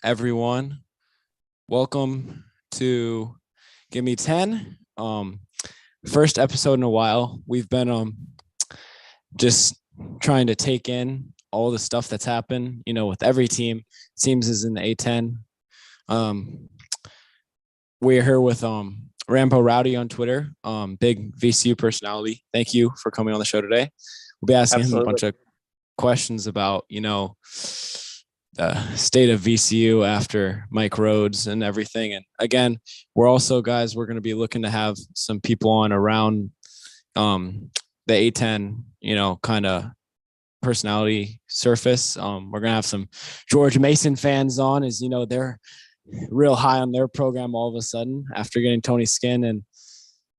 everyone. Welcome to Gimme10. First episode in a while. We've been just trying to take in all the stuff that's happened, with every team. Teams is in the A10. We're here with Rambo Rowdy on Twitter, big VCU personality. Thank you for coming on the show today. We'll be asking him a bunch of questions about, the state of VCU after Mike Rhodes and everything. And again, we're going to be looking to have some people on around the A10, kind of personality surface. We're going to have some George Mason fans on, as they're real high on their program all of a sudden after getting Tony Skinn, and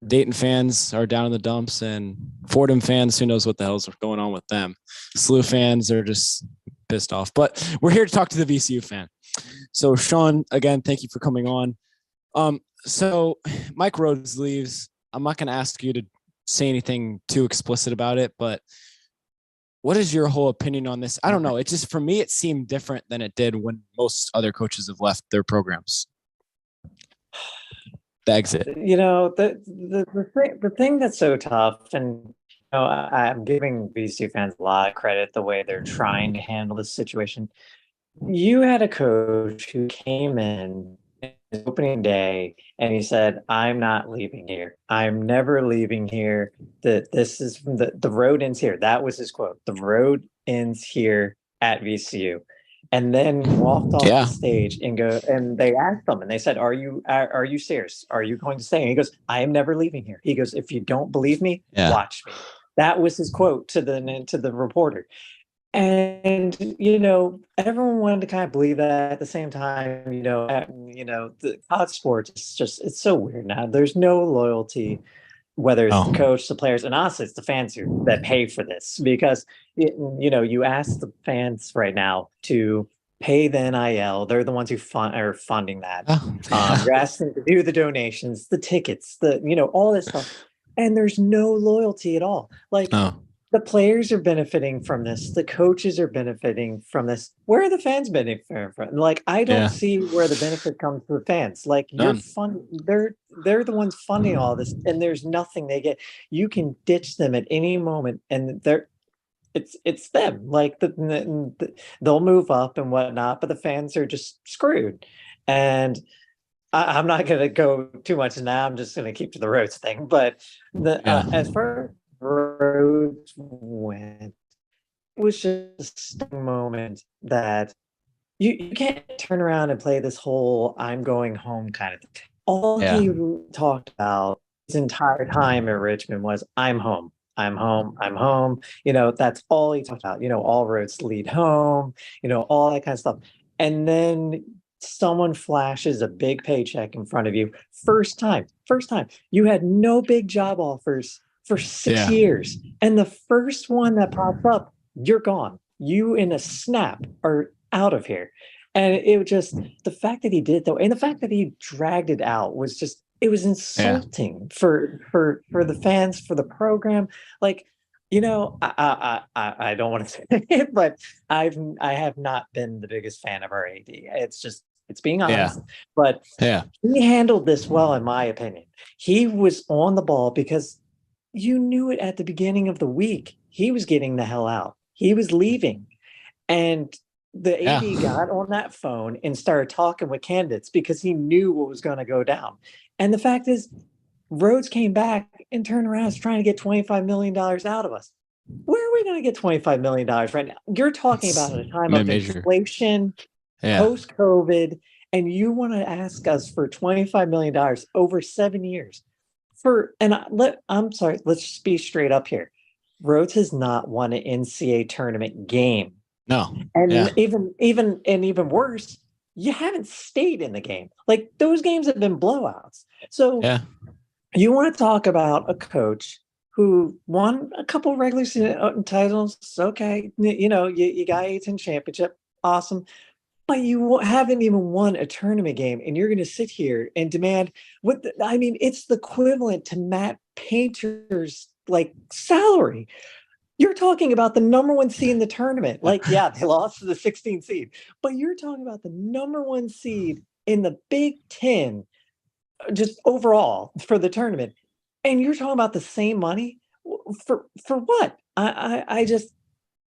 Dayton fans are down in the dumps, and Fordham fans, who knows what the hell's going on with them. SLU fans are just pissed off, but we're here to talk to the VCU fan. So Sean, again, thank you for coming on. So Mike Rhodes leaves. I'm not going to ask you to say anything too explicit about it, but what is your whole opinion on this? I don't know. It just, for me, it seemed different than it did when most other coaches have left their programs. The exit. The thing that's so tough, and I'm giving VCU fans a lot of credit the way they're trying to handle this situation. You had a coach who came in his opening day and he said, "I'm not leaving here. I'm never leaving here. This is the road ends here." That was his quote. "The road ends here at VCU." And then walked off the stage and they asked him, and they said, are you serious? Are you going to stay? And he goes, "I am never leaving here." He goes, "If you don't believe me, watch me." That was his quote to the reporter. And everyone wanted to kind of believe that. At the same time, the college sports, it's so weird now. There's no loyalty, whether it's the coach, the players, and honestly, it's the fans that pay for this, because you ask the fans right now to pay the NIL. They're the ones who are funding that. You're asking them to do the donations, the tickets, all this stuff, and there's no loyalty at all. The players are benefiting from this. The coaches are benefiting from this. Where are the fans benefiting from? I don't see where the benefit comes to the fans. You're they're the ones funding all this, and there's nothing they get. You can ditch them at any moment, and it's them. They'll move up and whatnot, but the fans are just screwed. And I'm not going to go too much now. I'm just going to keep to the Rhodes thing. But as far Rhodes went, it was just a moment that you can't turn around and play this whole "I'm going home" kind of thing. All he talked about his entire time at Richmond was "I'm home. I'm home. I'm home." That's all he talked about. All roads lead home, all that kind of stuff. And then someone flashes a big paycheck in front of you. First time. You had no big job offers for 6 years. And the first one that pops up, you're gone. You in a snap are out of here. And it was just the fact that he did it though, and the fact that he dragged it out was just, it was insulting for the fans, for the program. I don't want to say it, but I have not been the biggest fan of our AD. It's being honest, but he handled this well, in my opinion. He was on the ball because you knew it at the beginning of the week. He was getting the hell out. He was leaving. And the AD got on that phone and started talking with candidates because he knew what was going to go down. And the fact is, Rhodes came back and turned around and trying to get $25 million out of us. Where are we going to get $25 million right now? You're talking about a time of inflation, post-COVID, and you want to ask us for $25 million over 7 years. I'm sorry, let's just be straight up here. Rhodes has not won an NCAA tournament game. No. And even worse, you haven't stayed in the game. Those games have been blowouts. So you want to talk about a coach who won a couple of regular season titles. Okay. You got A10 championship. Awesome. But you haven't even won a tournament game, and you're going to sit here and demand it's the equivalent to Matt Painter's salary. You're talking about the number one seed in the tournament. Like, yeah, they lost to the 16th seed, but you're talking about the number one seed in the Big Ten, just overall for the tournament, and you're talking about the same money for what? I just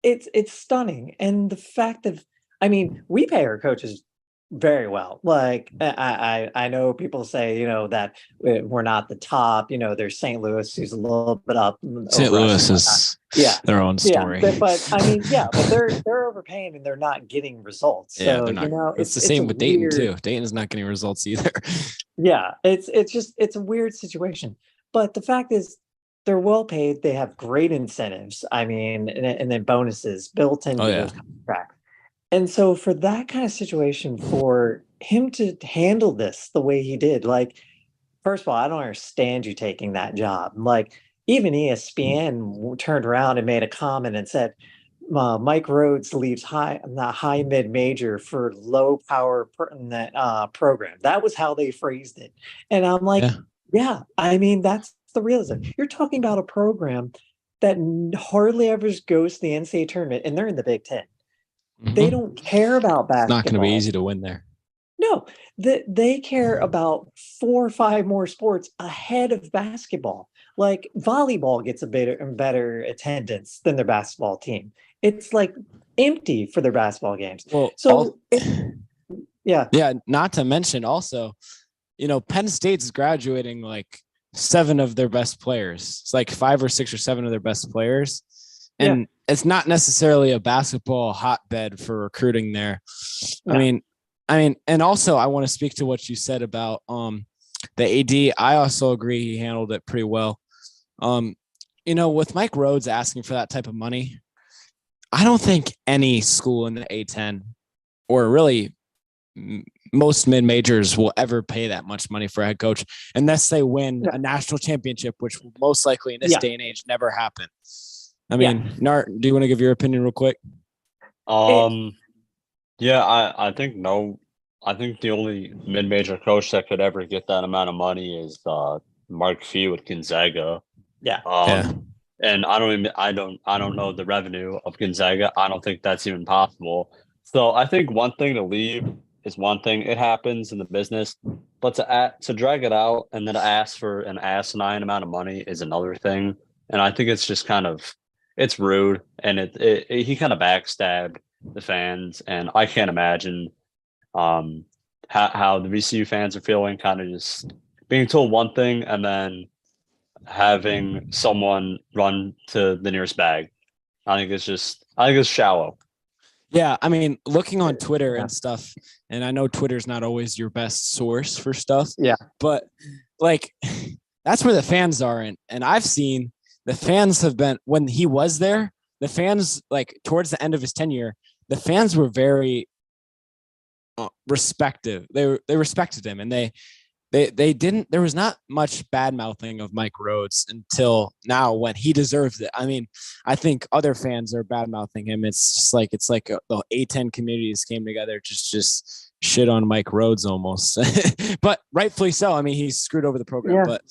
it's stunning, and the fact that I mean, we pay our coaches very well. Like I know people say, that we're not the top. There's St. Louis who's a little bit up St. over us Louis and whatnot. is Yeah, their own story. but I mean, yeah, but they're overpaying and they're not getting results. Yeah, So they're not. It's the it's a same with Dayton weird. too. Dayton's not getting results either. Yeah, it's a weird situation. But the fact is, they're well paid. They have great incentives. I mean, and then bonuses built Oh into yeah. those contracts. And so for that kind of situation, for him to handle this the way he did, like, first of all, I don't understand you taking that job. Like, even ESPN turned around and made a comment and said, Mike Rhodes leaves the high mid major for low power program. That was how they phrased it. And I'm like, Yeah. yeah, I mean, that's the realism. You're talking about a program that hardly ever goes to the NCAA tournament, and they're in the Big Ten. They don't care about It's not going to be basketball. easy to win there. No, they care about 4 or 5 more sports ahead of basketball. Like volleyball gets a better attendance than their basketball team. It's like empty for their basketball games. Well, So yeah. Yeah, not to mention also, Penn State's graduating like 7 of their best players. It's like 5 or 6 or 7 of their best players. And it's not necessarily a basketball hotbed for recruiting there. No. I mean, and also I want to speak to what you said about the AD. I also agree he handled it pretty well. With Mike Rhodes asking for that type of money, I don't think any school in the A10 or really most mid majors will ever pay that much money for a head coach unless they win a national championship, which will most likely in this day and age never happen. I mean, Nart, do you want to give your opinion real quick? Yeah, I think no. I think the only mid-major coach that could ever get that amount of money is Mark Few at Gonzaga. Yeah. And I don't know the revenue of Gonzaga. I don't think that's even possible. So I think one thing to leave is one thing. It happens in the business, but to drag it out and then to ask for an asinine amount of money is another thing. And I think it's just it's rude, and he kind of backstabbed the fans, and I can't imagine how the VCU fans are feeling, kind of just being told one thing and then having someone run to the nearest bag. I think it's shallow. Yeah, I mean, looking on Twitter and stuff, and I know Twitter's not always your best source for stuff. Yeah, but like that's where the fans are, and I've seen the fans have been when he was there. The fans, like towards the end of his tenure, the fans were very respective. They respected him, and they didn't. There was not much bad mouthing of Mike Rhodes until now when he deserves it. I mean, I think other fans are bad mouthing him. It's like the A10 communities came together just shit on Mike Rhodes almost, but rightfully so. I mean, he screwed over the program. Yeah. But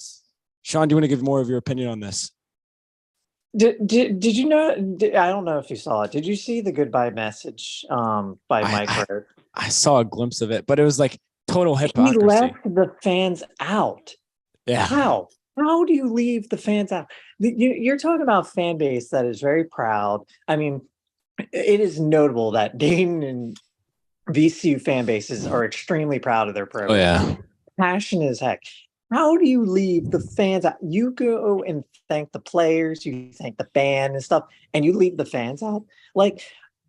Sean, do you want to give more of your opinion on this? Did you know? I don't know if you saw it. Did you see the goodbye message by Mike Rhodes? I saw a glimpse of it, but it was like total hypocrisy. He left the fans out. Yeah. How do you leave the fans out? You're talking about a fan base that is very proud. I mean, it is notable that Dayton and VCU fan bases are extremely proud of their program. Oh yeah, passionate as heck. How do you leave the fans out? You go and thank the players, you thank the band and stuff, and you leave the fans out? Like,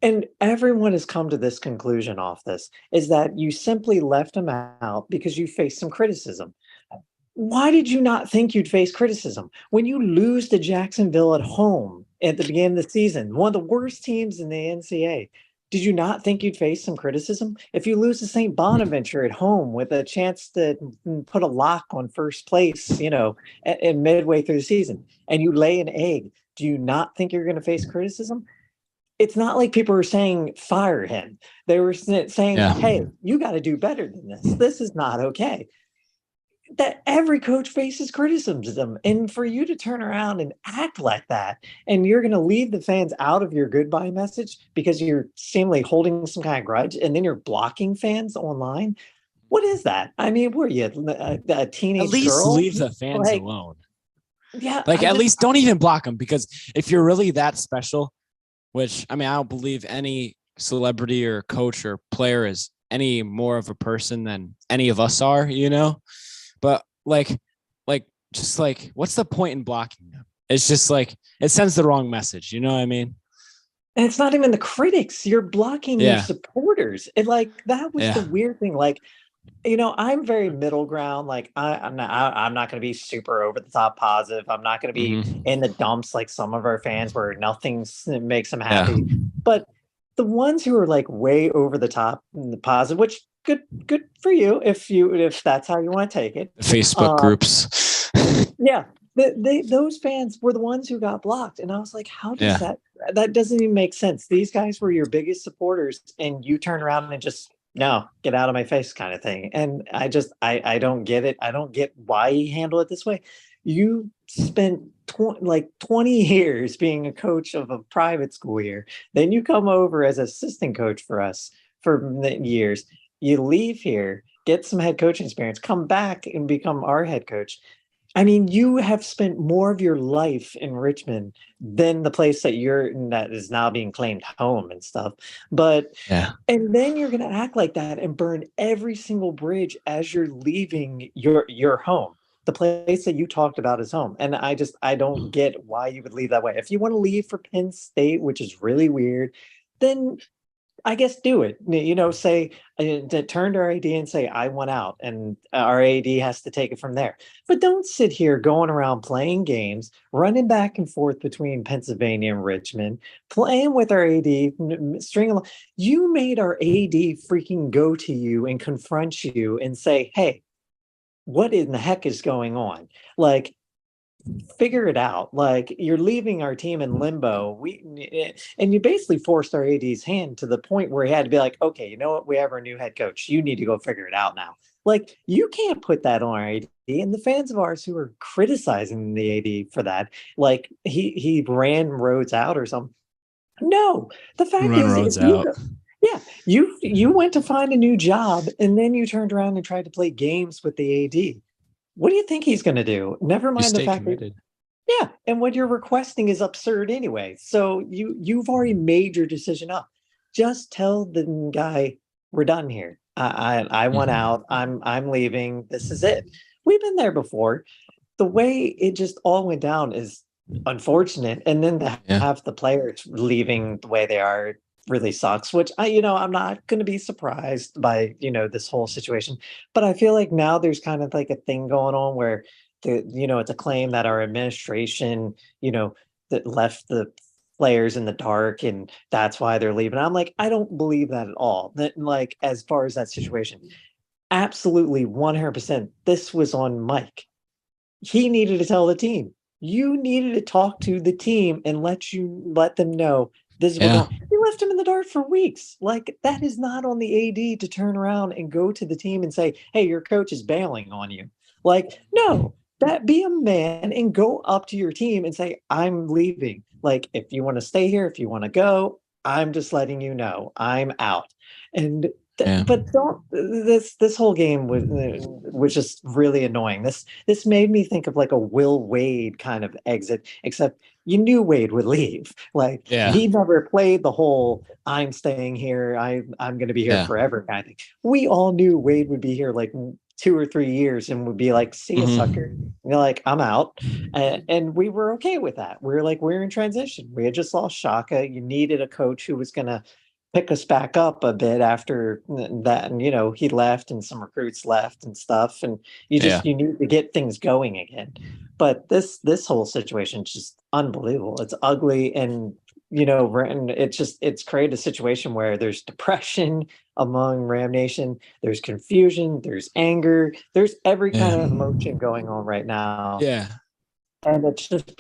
and everyone has come to this conclusion off this, is that you simply left them out because you faced some criticism. Why did you not think you'd face criticism? When you lose to Jacksonville at home at the beginning of the season, one of the worst teams in the NCAA, did you not think you'd face some criticism? If you lose to St. Bonaventure at home with a chance to put a lock on first place, at midway through the season, and you lay an egg, do you not think you're going to face criticism? It's not like people were saying, fire him. They were saying, hey, you got to do better than this. This is not okay. that every coach faces criticism, and for you to turn around and act like that, and you're going to leave the fans out of your goodbye message because you're seemingly holding some kind of grudge, and then you're blocking fans online. What is that? I mean, were you a At teenage least girl? leave the fans Like, alone. yeah, Like, at least don't even block them, because if you're really that special, which, I mean, I don't believe any celebrity or coach or player is any more of a person than any of us are, you know? But just like, what's the point in blocking them? It's just like, it sends the wrong message. You know what I mean? and it's not even the critics. You're blocking your Yeah. supporters. And like, that was Yeah. the weird thing. Like, you know, I'm very middle ground. Like, I'm not going to be super over the top positive. I'm not going to be in the dumps like some of our fans where nothing makes them happy. Yeah. But the ones who are like way over the top and the positive, which good for you if that's how you want to take it. Facebook groups. Yeah, those fans were the ones who got blocked, and I was like, how does that doesn't even make sense? These guys were your biggest supporters, and you turn around and just, no, get out of my face kind of thing. And I don't get it. I don't get why you handle it this way. You spent 20 years being a coach of a private school here. Then you come over as assistant coach for us for years. You leave here, get some head coaching experience, come back and become our head coach. I mean, you have spent more of your life in Richmond than the place that is now being claimed home and stuff. But Yeah. and then you're going to act like that and burn every single bridge as you're leaving your home, the place that you talked about as home. And I don't get why you would leave that way. If you want to leave for Penn State, which is really weird, then I guess do it. You know, say turn to our AD and say, I want out, and our AD has to take it from there. But don't sit here going around playing games, running back and forth between Pennsylvania and Richmond, playing with our AD, string along. You made our AD freaking go to you and confront you and say, hey, what in the heck is going on? Like, figure it out. Like, you're leaving our team in limbo. And you basically forced our AD's hand to the point where he had to be like, okay, you know what? We have our new head coach. You need to go figure it out now. Like, you can't put that on our AD. And the fans of ours who are criticizing the AD for that, like he ran Rhodes out or something. No, the fact Run is, Rhodes out. yeah, you went to find a new job and then you turned around and tried to play games with the AD. What do you think he's going to do? Never mind the fact that, yeah, and what you're requesting is absurd anyway. So you've already made your decision up. Just tell the guy, we're done here. I want out. I'm leaving. This is it. We've been there before. The way it just all went down is unfortunate, and then to have the players leaving the way they are really sucks, which I'm not going to be surprised by, this whole situation. But I feel like now there's kind of like a thing going on where it's a claim that our administration, that left the players in the dark and that's why they're leaving. I'm like, I don't believe that at all. That, like, as far as that situation, absolutely 100%, this was on Mike. He needed to tell the team. You needed to talk to the team and let them know this is what's going on. You left him in the dark for weeks. Like, that is not on the AD to turn around and go to the team and say, hey, your coach is bailing on you. Like, no, that be a man and go up to your team and say, I'm leaving. Like, if you want to stay here, if you want to go, I'm just letting you know I'm out. And but this whole game was just really annoying. This made me think of like a Will Wade kind of exit, except you knew Wade would leave. Like, he never played the whole I'm staying here, I'm going to be here forever kind of thing. We all knew Wade would be here like 2 or 3 years and would be like, see you, sucker. And you're like, I'm out. And we were okay with that. We were like, we're in transition. We had just lost Shaka. You needed a coach who was going to pick us back up a bit after that. And, he left and some recruits left and stuff. And you need to get things going again. But this whole situation is just unbelievable. It's ugly. And, and it's created a situation where there's depression among Ram Nation. There's confusion. There's anger. There's every kind of emotion going on right now. Yeah. And it's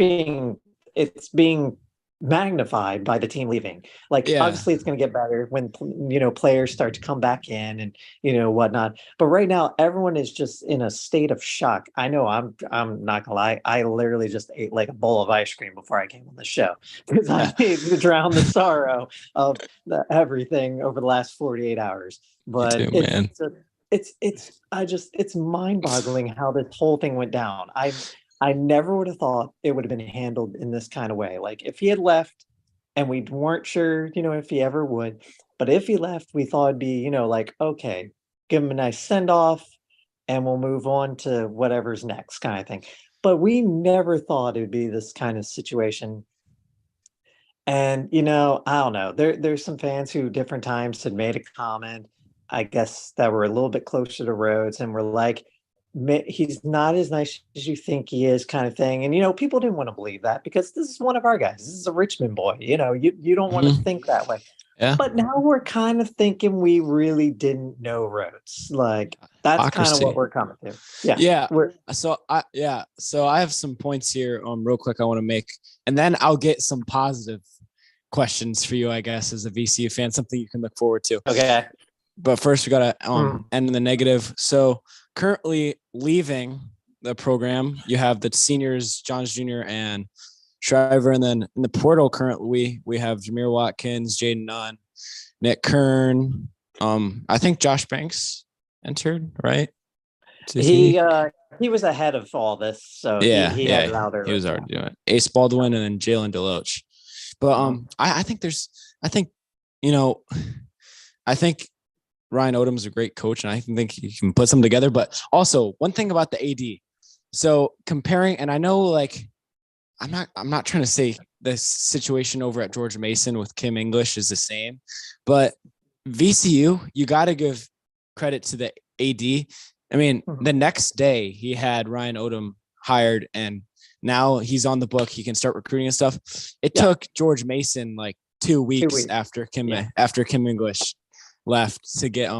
being magnified by the team leaving. Like, Yeah. obviously it's going to get better when, players start to come back in and, whatnot. But right now, everyone is just in a state of shock. I know I'm not gonna lie. I literally just ate like a bowl of ice cream before I came on the show because I need to drown the sorrow of everything over the last 48 hours. But Me too, man. it's mind-boggling how this whole thing went down. I never would have thought it would have been handled in this kind of way. Like, if he had left and we weren't sure, if he ever would, but if he left, we thought it'd be, like, okay, give him a nice send off and we'll move on to whatever's next kind of thing. But we never thought it would be this kind of situation. And, I don't know, there's some fans who different times had made a comment, I guess, that were a little bit closer to Rhodes and were like, he's not as nice as you think he is, kind of thing. And people didn't want to believe that because this is one of our guys. This is a Richmond boy. You don't want to think that way. Yeah. But now we're kind of thinking we really didn't know Rhodes. Like, that's kind of what we're coming to. Yeah. So I have some points here real quick I want to make, and then I'll get some positive questions for you, I guess, as a VCU fan, something you can look forward to. Okay. But first we got to end in the negative. So currently leaving the program, you have the seniors, Johns Jr. and Shriver. And then in the portal currently, we have Jameer Watkins, Jaden Nunn, Nick Kern. I think Josh Banks entered, right? He was ahead of all this. So he had it out early. He was already doing it. Ace Baldwin and then Jalen Deloach. But I think Ryan Odom's a great coach, and I think he can put some together. But also, one thing about the AD, so comparing, and I know, like, I'm not trying to say the situation over at George Mason with Kim English is the same, but VCU, you got to give credit to the AD. I mean, the next day he had Ryan Odom hired, and now he's on the book. He can start recruiting and stuff. It took George Mason like 2 weeks after Kim English left to get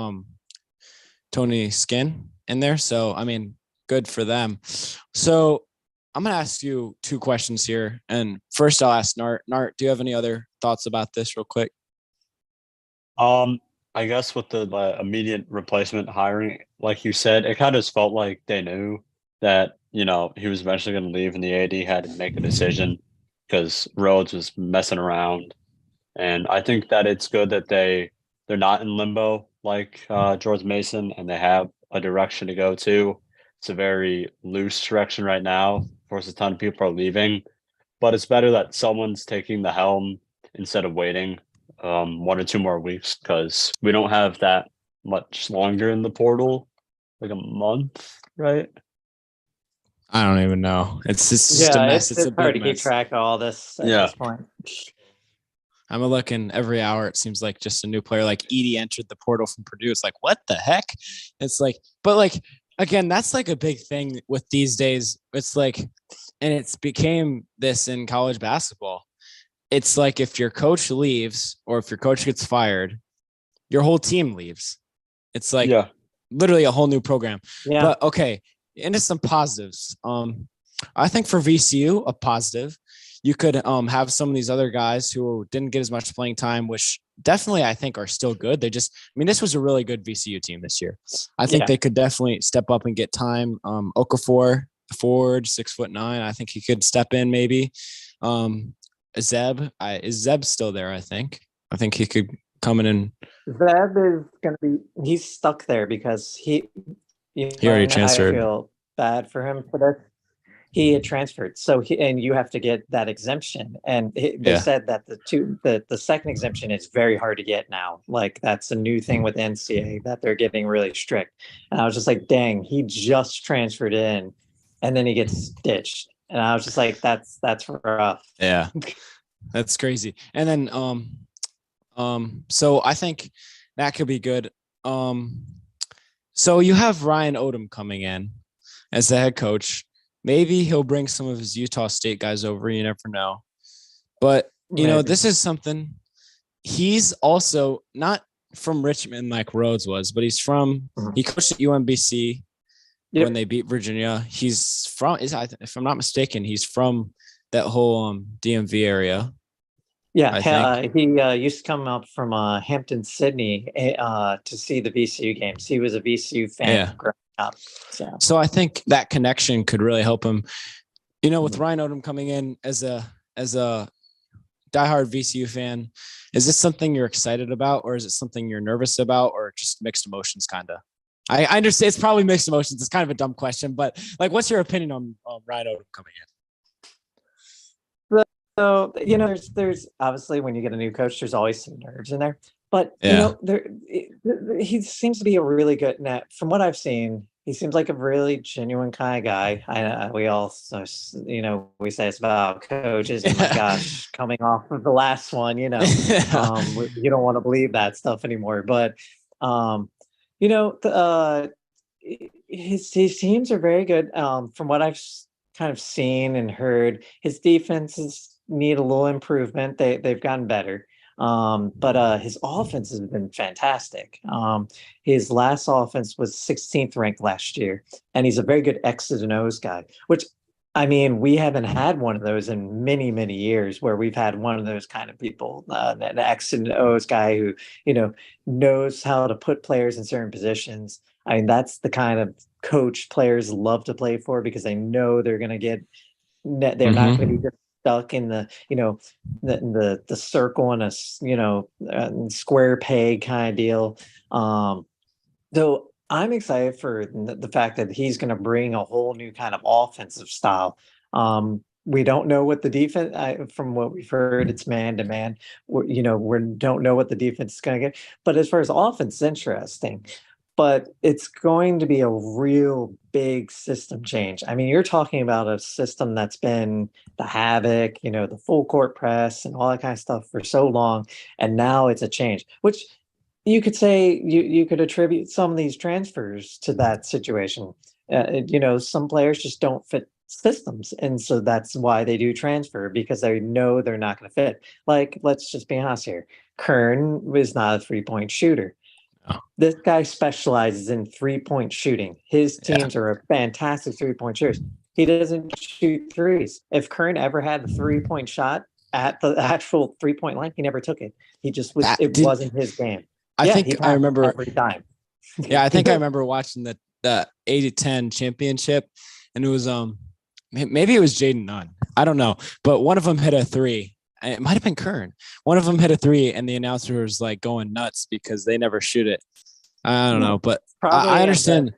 Tony Skin in there. So, I mean, good for them. So I'm going to ask you 2 questions here. And first I'll ask Nart. Nart, do you have any other thoughts about this real quick? I guess with the immediate replacement hiring, like you said, it kind of just felt like they knew that, he was eventually going to leave and the AD had to make a decision because Rhodes was messing around. And I think that it's good that they're not in limbo like George Mason, and they have a direction to go to. It's a very loose direction right now. Of course, a ton of people are leaving, but it's better that someone's taking the helm instead of waiting 1 or 2 more weeks, because we don't have that much longer in the portal, like a month, right? I don't even know. It's just a mess. It's a hard big to keep track of all this at this point. I'm looking every hour. It seems like just a new player. Like Edie entered the portal from Purdue. It's like, what the heck? It's like, but like, again, that's like a big thing with these days. It's like, and it's became this in college basketball. It's like if your coach leaves or if your coach gets fired, your whole team leaves. It's like literally a whole new program. Yeah. But okay, into some positives. I think for VCU, a positive, you could have some of these other guys who didn't get as much playing time, which definitely I think are still good. This was a really good VCU team this year. I think they could definitely step up and get time. Okafor, forward, 6'9". I think he could step in maybe. Zeb, is Zeb still there? I think he could come in and. Zeb is going to be. He's stuck there because he already transferred. I feel bad for him for this. He had transferred, so you have to get that exemption, and they said that the second exemption is very hard to get now. Like, that's a new thing with NCAA that they're getting really strict. And I was just like, dang, he just transferred in, and then he gets ditched. And I was just like, that's rough. Yeah, that's crazy. And then, so I think that could be good. So you have Ryan Odom coming in as the head coach. Maybe he'll bring some of his Utah State guys over. You never know. But, this is something. He's also not from Richmond like Rhodes was, but he's from, he coached at UMBC when they beat Virginia. He's from, if I'm not mistaken, he's from that whole DMV area. Yeah, I think. he used to come up from Hampton, Sydney, to see the VCU games. He was a VCU fan Yeah. growing up. So I think that connection could really help him. With Ryan Odom coming in as a diehard VCU fan, is this something you're excited about, or is it something you're nervous about, or just mixed emotions, kind of? I understand it's probably mixed emotions. It's kind of a dumb question, but like, what's your opinion on Ryan Odom coming in? So there's obviously when you get a new coach, there's always some nerves in there. But Yeah. he seems to be a really good net. From what I've seen, he seems like a really genuine kind of guy. We all we say it's about coaches, and my gosh, coming off of the last one, you don't want to believe that stuff anymore. But his teams are very good. From what I've kind of seen and heard, his defenses need a little improvement. They've gotten better. But his offense has been fantastic. His last offense was 16th ranked last year, and he's a very good X's and O's guy, which I mean, we haven't had one of those in many, many years where we've had one of those kind of people, an X and O's guy who, knows how to put players in certain positions. I mean, that's the kind of coach players love to play for because they know they're going to get, they're not going to be just stuck in the, the circle and square peg kind of deal. So I'm excited for the fact that he's going to bring a whole new kind of offensive style. We don't know what the defense, from what we've heard, it's man to man. We don't know what the defense is going to get. But as far as offense, it's interesting. But it's going to be a real big system change. I mean, you're talking about a system that's been the havoc, the full court press and all that kind of stuff for so long. And now it's a change, which you could say you could attribute some of these transfers to that situation. Some players just don't fit systems, and so that's why they do transfer, because they know they're not going to fit. Like, let's just be honest here. Kern was not a 3-point shooter. Oh. This guy specializes in 3-point shooting. His teams are a fantastic 3-point shooters. He doesn't shoot threes. If Kern ever had a 3-point shot at the actual 3-point line, he never took it. He just was. It wasn't his game. I think I remember every time. Yeah, I think I remember watching the A10 championship, and it was maybe it was Jaden Nunn. I don't know, but one of them hit a three. It might have been Kern. One of them hit a three, and the announcer was like going nuts because they never shoot it. I don't know, but I understand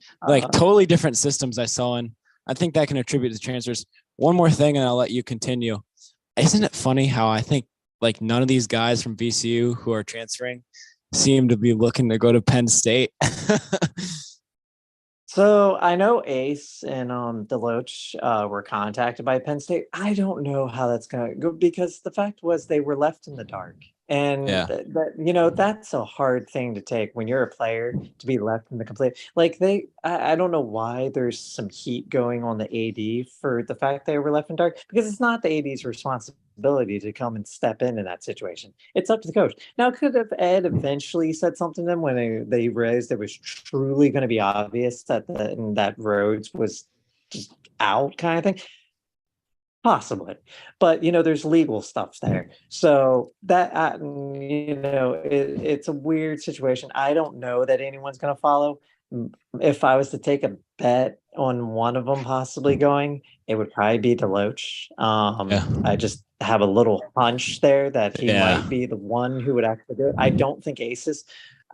totally different systems I saw in. I think that can attribute to transfers. One more thing, and I'll let you continue. Isn't it funny how I think like none of these guys from VCU who are transferring seem to be looking to go to Penn State? So I know Ace and Deloach were contacted by Penn State. I don't know how that's going to go, because the fact was they were left in the dark. And that's a hard thing to take when you're a player, to be left in the complete. Like I don't know why there's some heat going on the AD for the fact they were left in dark, because it's not the AD's responsibility to come and step in that situation. It's up to the coach. Now, could have Ed eventually said something to them when they realized it was truly going to be obvious that Rhodes was just out, kind of thing? Possibly, but there's legal stuff there, so that it's a weird situation. I don't know that anyone's going to follow. If I was to take a bet on one of them possibly going, it would probably be Deloach. I just have a little hunch there that he might be the one who would actually do it. I don't think Aces.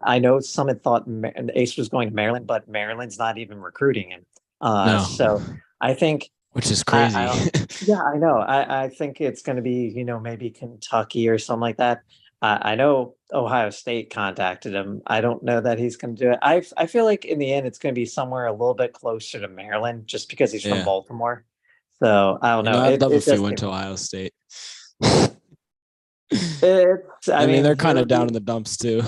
I know some had thought Ace was going to Maryland, but Maryland's not even recruiting him. So I think. Which is crazy. I know. I think it's going to be, maybe Kentucky or something like that. I know Ohio State contacted him. I don't know that he's going to do it. I feel like in the end, it's going to be somewhere a little bit closer to Maryland, just because he's from Baltimore. So I don't know. I'd love if he went to Ohio State. I mean, they're kind of down in the dumps too.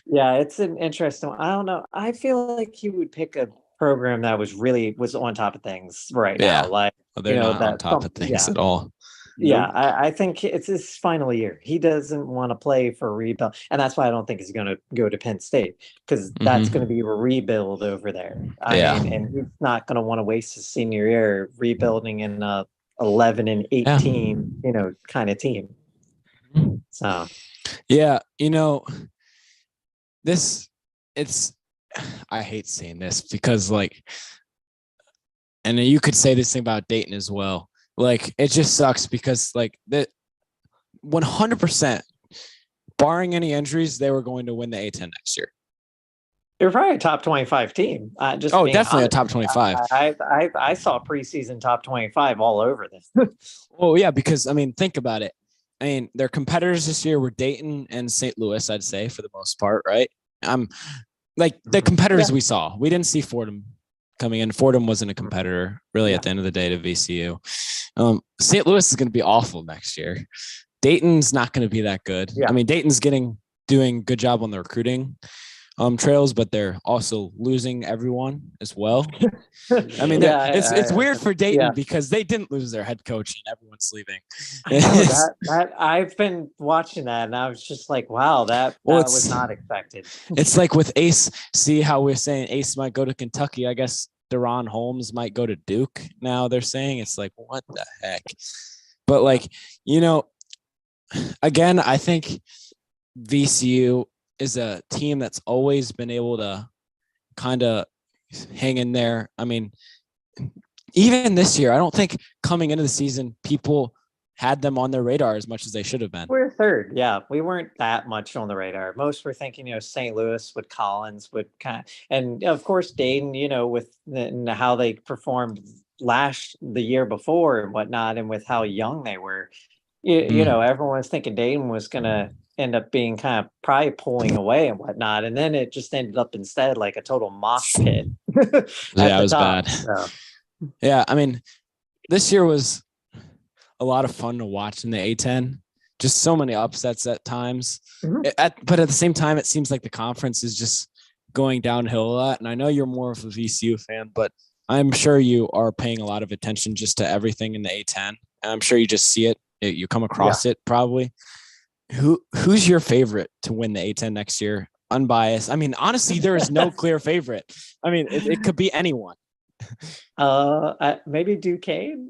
Yeah, it's an interesting one. I don't know. I feel like he would pick a program that was on top of things right now. Like, they're not on top of things at all. Yeah, I think it's his final year. He doesn't want to play for a rebuild, and that's why I don't think he's going to go to Penn State, because that's going to be a rebuild over there. I mean, and he's not going to want to waste his senior year rebuilding in a 11 and 18, kind of team. So, yeah, I hate saying this because and you could say this thing about Dayton as well. Like, it just sucks because that 100%, barring any injuries, they were going to win the A10 next year. they're probably a top 25 team. Just Oh, being definitely honest. a top 25. I saw preseason top 25 all over this. Oh, yeah, because, think about it. Their competitors this year were Dayton and St. Louis, I'd say, for the most part, right? The competitors we saw. We didn't see Fordham coming in. Fordham wasn't a competitor, really, at the end of the day, to VCU. St. Louis is going to be awful next year. Dayton's not going to be that good. Yeah. Dayton's doing good job on the recruiting trails, but they're also losing everyone as well. It's weird for Dayton because they didn't lose their head coach and everyone's leaving. that I've been watching that and I was just like, wow, that was not expected. It's like with Ace. See how we're saying Ace might go to Kentucky? I guess Deron Holmes might go to Duke. Now they're saying it's like, what the heck? But again, I think VCU is a team that's always been able to kind of hang in there. Even this year, I don't think coming into the season, people had them on their radar as much as they should have been. We're third. Yeah. We weren't that much on the radar. Most were thinking, St. Louis with Collins would and of course, Dayton, with how they performed the year before and whatnot, and with how young they were, everyone was thinking Dayton was going to end up being kind of probably pulling away and whatnot. And then it just ended up instead like a total mosh pit. Yeah, it was bad. So. Yeah. This year was a lot of fun to watch in the A10. Just so many upsets at times. Mm-hmm. But at the same time, it seems like the conference is just going downhill a lot. And I know you're more of a VCU fan, but I'm sure you are paying a lot of attention just to everything in the A10. And I'm sure you just see it. You come across it probably. Who's your favorite to win the A10 next year? Unbiased. Honestly, there is no clear favorite. It could be anyone. Maybe Duquesne.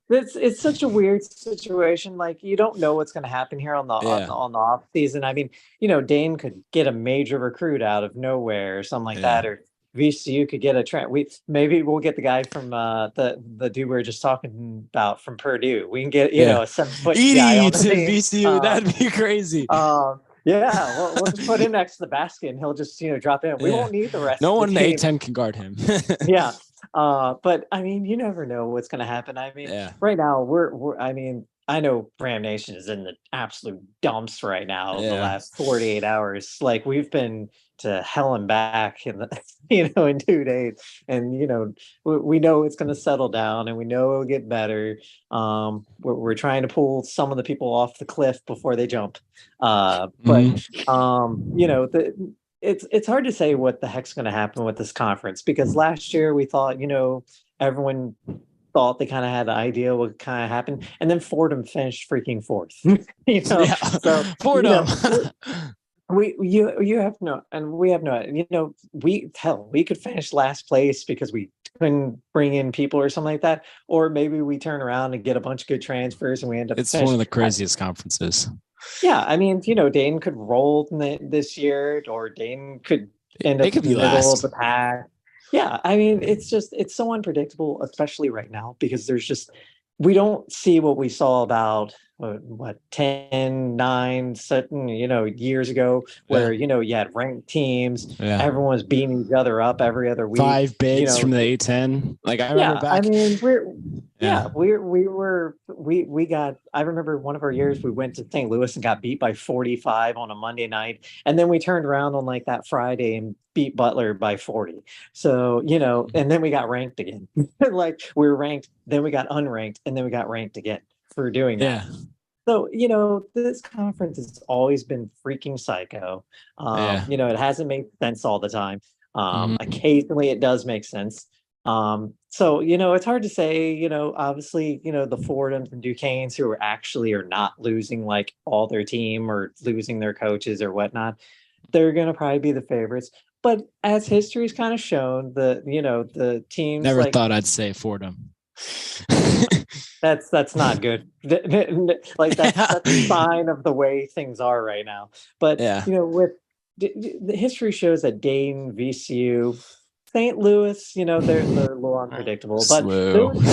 It's such a weird situation. Like, you don't know what's going to happen here on the off season. Dane could get a major recruit out of nowhere or something like that, or VCU could get a trend. Maybe we'll get the guy from the dude we were just talking about from Purdue. We can get a 7-foot guy on the team. VCU. That'd be crazy. Yeah, we'll just put him next to the basket and he'll just drop in. We won't need the rest. No one in the A10 can guard him. Yeah. But you never know what's going to happen. Right now we're I know Ram Nation is in the absolute dumps right now. The last 48 hours, like, we've been to hell and back in in 2 days, and we know it's going to settle down and we know it'll get better. We're trying to pull some of the people off the cliff before they jump. It's hard to say what the heck's going to happen with this conference, because last year we thought, everyone thought they kind of had an idea what kind of happened, and then Fordham finished freaking fourth. So Fordham. You have no, and we have no. We could finish last place because we couldn't bring in people or something like that, or maybe we turn around and get a bunch of good transfers and we end up. It's one of the craziest conferences. Yeah, Dayton could roll this year, or Dayton could end up in the middle of the pack. Yeah, it's so unpredictable, especially right now, because we don't see what we saw about 10, 9 certain years ago, where you had ranked teams, everyone was beating each other up every other week. 5 bigs from the A10. Like, I remember back. We got, I remember one of our years we went to St. Louis and got beat by 45 on a Monday night, and then we turned around on like that Friday and beat Butler by 40. So and then we got ranked again. Like, we were ranked, then we got unranked, and then we got ranked again for doing that. So, this conference has always been freaking psycho. It hasn't made sense all the time. Occasionally it does make sense. So, it's hard to say, obviously, the Fordhams and Duquesnes, who are not losing like all their team or losing their coaches or whatnot, they're going to probably be the favorites. But as history's kind of shown, the teams never thought I'd say Fordham. That's not good. Like that's a sign of the way things are right now. But Yeah. with the history shows that Dayton, VCU, St. Louis, they're a little unpredictable. But Slow. those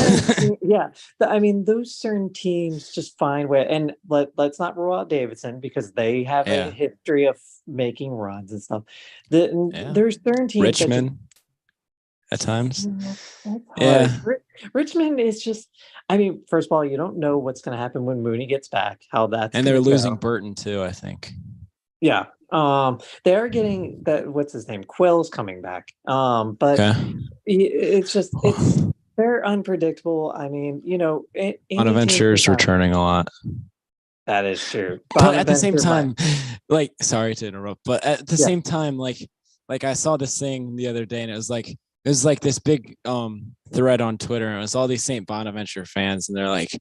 certain those certain teams just find way. And let's not rule out Davidson because they have a Yeah. history of making runs and stuff. There's certain teams that Richmond at times. that's hard. Yeah. Richmond is just. First of all, you don't know what's going to happen when Mooney gets back. How that's And they're gonna losing go. Burton too, I think. Yeah. They're getting that. What's his name? Quill's coming back. But Okay. it's they're unpredictable. Any team Bonaventure's can have- returning a lot. That is true. But at the same Bonaventure time, like, sorry to interrupt, but at the same time, like I saw this thing the other day, and it was like this big thread on Twitter, and it was all these St. Bonaventure fans, and they're like,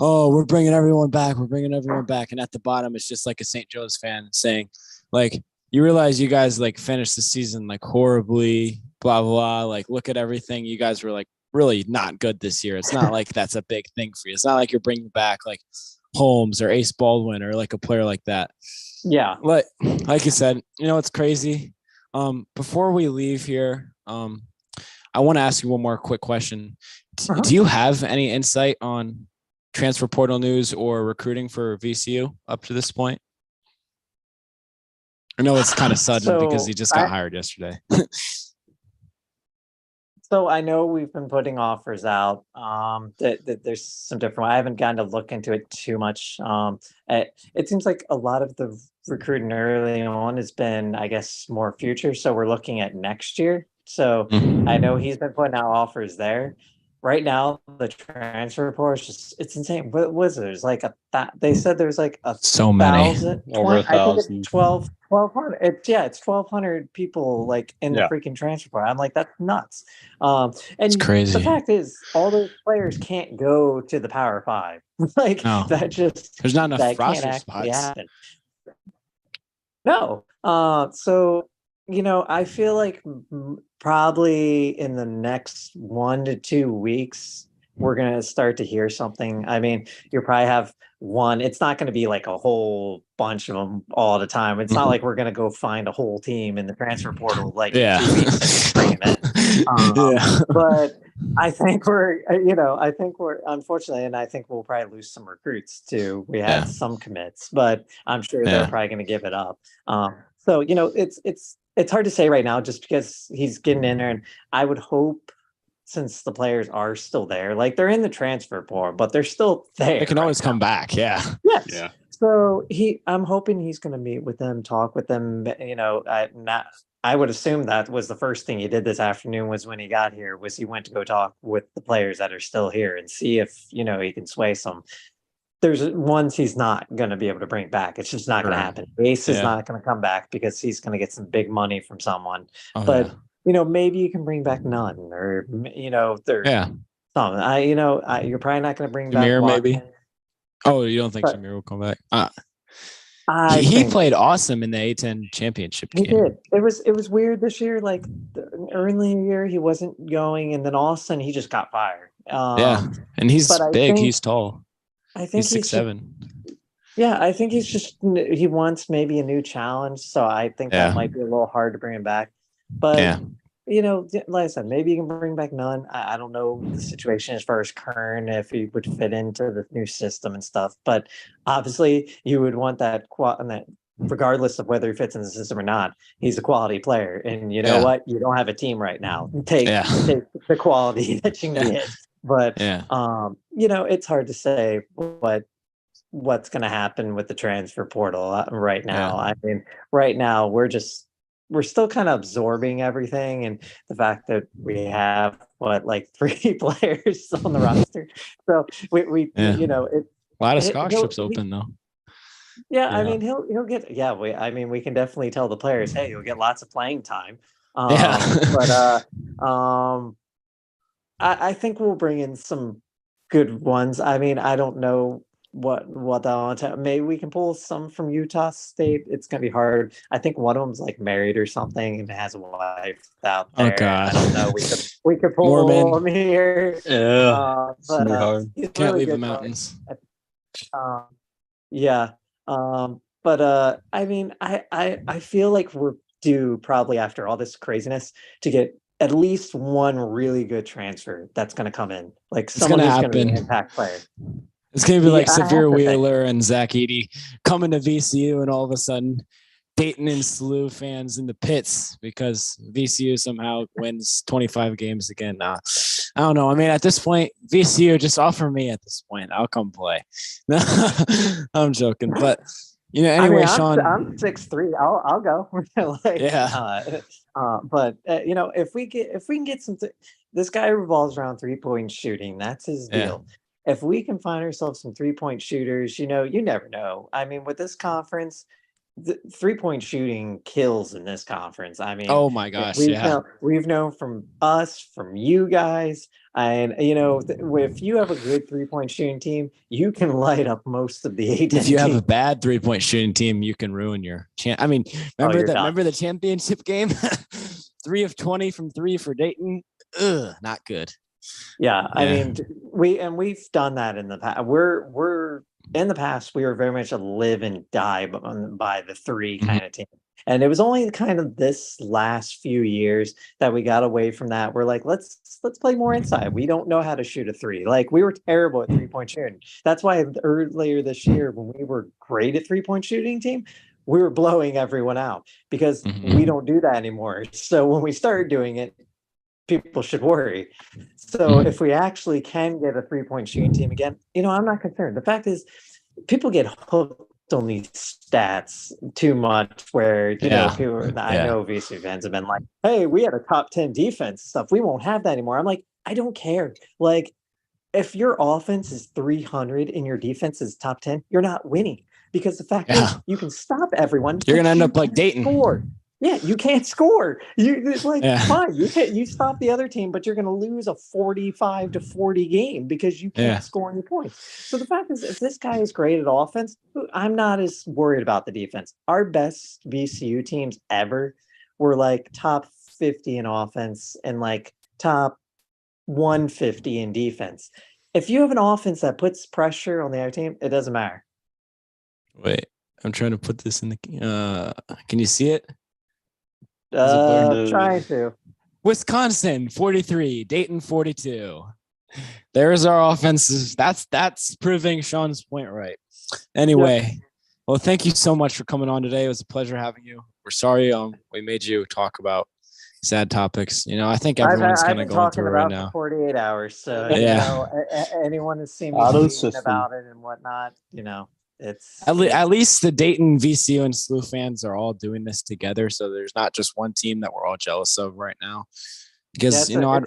oh, we're bringing everyone back, and at the bottom it's just like a St. Joe's fan saying, like, you realize you guys like finished the season like horribly, blah blah, like look at everything, you guys were like really not good this year. It's not like that's a big thing for you. It's not like you're bringing back like Holmes or Ace Baldwin or like a player like that. Yeah. Like you said, it's crazy. Before we leave here, I want to ask you one more quick question. Do you have any insight on transfer portal news or recruiting for VCU up to this point? I know it's kind of sudden because he just got hired yesterday. So I know we've been putting offers out. That there's some different. I haven't gotten to look into it too much. It seems like a lot of the recruiting early on has been, I guess, more future. So we're looking at next year. So I know he's been putting out offers there. Right now, the transfer report is just—it's insane. What was it? There's like they said there's like so many, over 1,000. I think it's 1,200. It's 1,200 people like in the freaking transfer report. I'm like, that's nuts. And it's crazy. The fact is, all those players can't go to the Power Five. Like that just there's not enough that roster can't spots. happen. No. So I feel like probably in the next 1 to 2 weeks, we're going to start to hear something. You'll probably have one. It's not going to be like a whole bunch of them all the time. It's not like we're going to go find a whole team in the transfer portal in 2 weeks and bring them in. But I think we're unfortunately, and I think we'll probably lose some recruits too. We had some commits, but I'm sure they're probably going to give it up. So it's hard to say right now just because he's getting in there, and I would hope since the players are still there, like they're in the transfer portal, but they're still there. They can always come back. Yeah. Yes. Yeah. So I'm hoping he's going to meet with them, talk with them. I would assume that was the first thing he did this afternoon was when he got here was he went to go talk with the players that are still here and see if, he can sway some. There's ones he's not going to be able to bring back. It's just not going to happen. Ace is not going to come back because he's going to get some big money from someone. Maybe you can bring back none or, there's something. You're probably not going to bring Jameer, back maybe. Oh, you don't think Jameer will come back? He played awesome in the A10 championship game. He did. It was weird this year. Like early in the year, he wasn't going, and then all of a sudden he just got fired. And he's big. He's tall. I think he's 6'7". Yeah, I think he wants maybe a new challenge. So I think that might be a little hard to bring him back. But like I said, maybe you can bring back none. I don't know the situation as far as Kern, if he would fit into the new system and stuff. But obviously, you would want that regardless of whether he fits in the system or not. He's a quality player, and you know what? You don't have a team right now. Take the quality that you can get. But it's hard to say what's going to happen with the transfer portal right now. Right now we're still kind of absorbing everything, and the fact that we have 3 players on the roster. So we a lot of scholarships open though. Yeah, he'll get. Yeah, we can definitely tell the players, hey, you'll get lots of playing time. But I think we'll bring in some good ones. I don't know maybe we can pull some from Utah State. It's gonna be hard. I think one of them's like married or something and has a wife out there. Oh God. I don't know. We could pull Mormon. him here. Yeah, He's Can't really leave the good. mountains. Yeah. I mean, I feel like we're due probably after all this craziness to get at least one really good transfer that's going to come in, like someone who's going to be an impact player. It's going to be like Severe Wheeler and Zach Edey coming to VCU, and all of a sudden Dayton and SLU fans in the pits because VCU somehow wins 25 games again. I don't know. I mean, at this point, VCU, just offer me at this point. I'll come play. No, I'm joking. But, anyway, I mean, Sean. I'm 6'3". I'll go. If we can get some, this guy revolves around 3-point shooting. That's his deal. If we can find ourselves some 3-point shooters, you never know. I mean, with this conference, the 3-point shooting kills in this conference. I mean, oh my gosh, we've known from you guys, and if you have a good 3-point shooting team, you can light up most of the A10. If you have a bad 3-point shooting team, you can ruin your chance. I mean, remember the championship game? 3 of 20 from 3 for Dayton. Ugh, not good. Yeah, I mean, we've done that in the past. We're in the past, we were very much a live and die by the 3 kind of team. And it was only kind of this last few years that we got away from that. We're like, let's play more inside. We don't know how to shoot a 3. Like, we were terrible at 3-point shooting. That's why earlier this year, when we were great at 3-point shooting team, we were blowing everyone out because we don't do that anymore. So when we started doing it, people should worry. So if we actually can get a 3-point shooting team again, I'm not concerned. The fact is, people get hooked on these stats too much where, I know VC fans have been like, hey, we had a top 10 defense stuff. We won't have that anymore. I'm like, I don't care. Like, if your offense is 300 and your defense is top 10, you're not winning, because the fact is you can stop everyone. You're going to end up like Dayton. Score. Yeah, you can't score. Fine. You stop the other team, but you're going to lose a 45-40 game because you can't score any points. So the fact is, if this guy is great at offense, I'm not as worried about the defense. Our best VCU teams ever were like top 50 in offense and like top 150 in defense. If you have an offense that puts pressure on the other team, it doesn't matter. Wait, I'm trying to put this in the. Can you see it? Trying to. Wisconsin 43, Dayton 42. There's our offenses. That's proving Sean's point right. Anyway, well, thank you so much for coming on today. It was a pleasure having you. We're sorry we made you talk about sad topics. I think everyone's kind of going through it right now. 48 hours. So anyone has seen me about it and whatnot, it's at least the Dayton, VCU, and SLU fans are all doing this together. So there's not just one team that we're all jealous of right now. Because I'd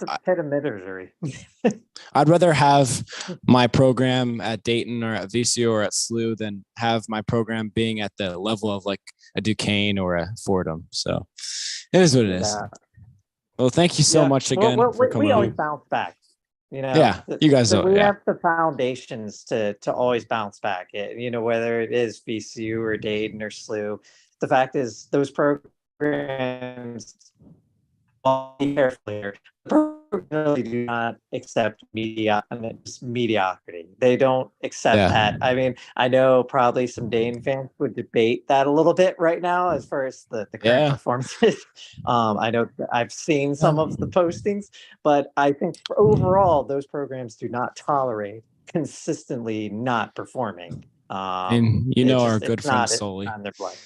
rather have my program at Dayton or at VCU or at SLU than have my program being at the level of like a Duquesne or a Fordham. So it is what it is. Well, thank you so much again for coming. We always bounce back. You guys we have the foundations to always bounce back. Whether it is VCU or Dayton or SLU, the fact is those programs really do not accept mediocrity. They don't accept that. I mean, I know probably some Dayton fans would debate that a little bit right now as far as the current performances. I know I've seen some of the postings, but I think overall those programs do not tolerate consistently not performing. And our good friend Sully. On their blood.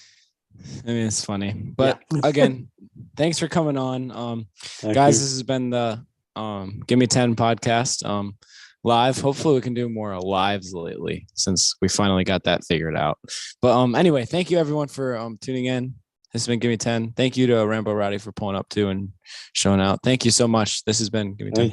I mean, it's funny, but again, thanks for coming on. Guys, this has been the Gimme10 podcast live. Hopefully we can do more lives lately since we finally got that figured out. But anyway, thank you everyone for tuning in. This has been Gimme10. Thank you to Rambo Rowdy for pulling up too and showing out. Thank you so much. This has been Gimme10.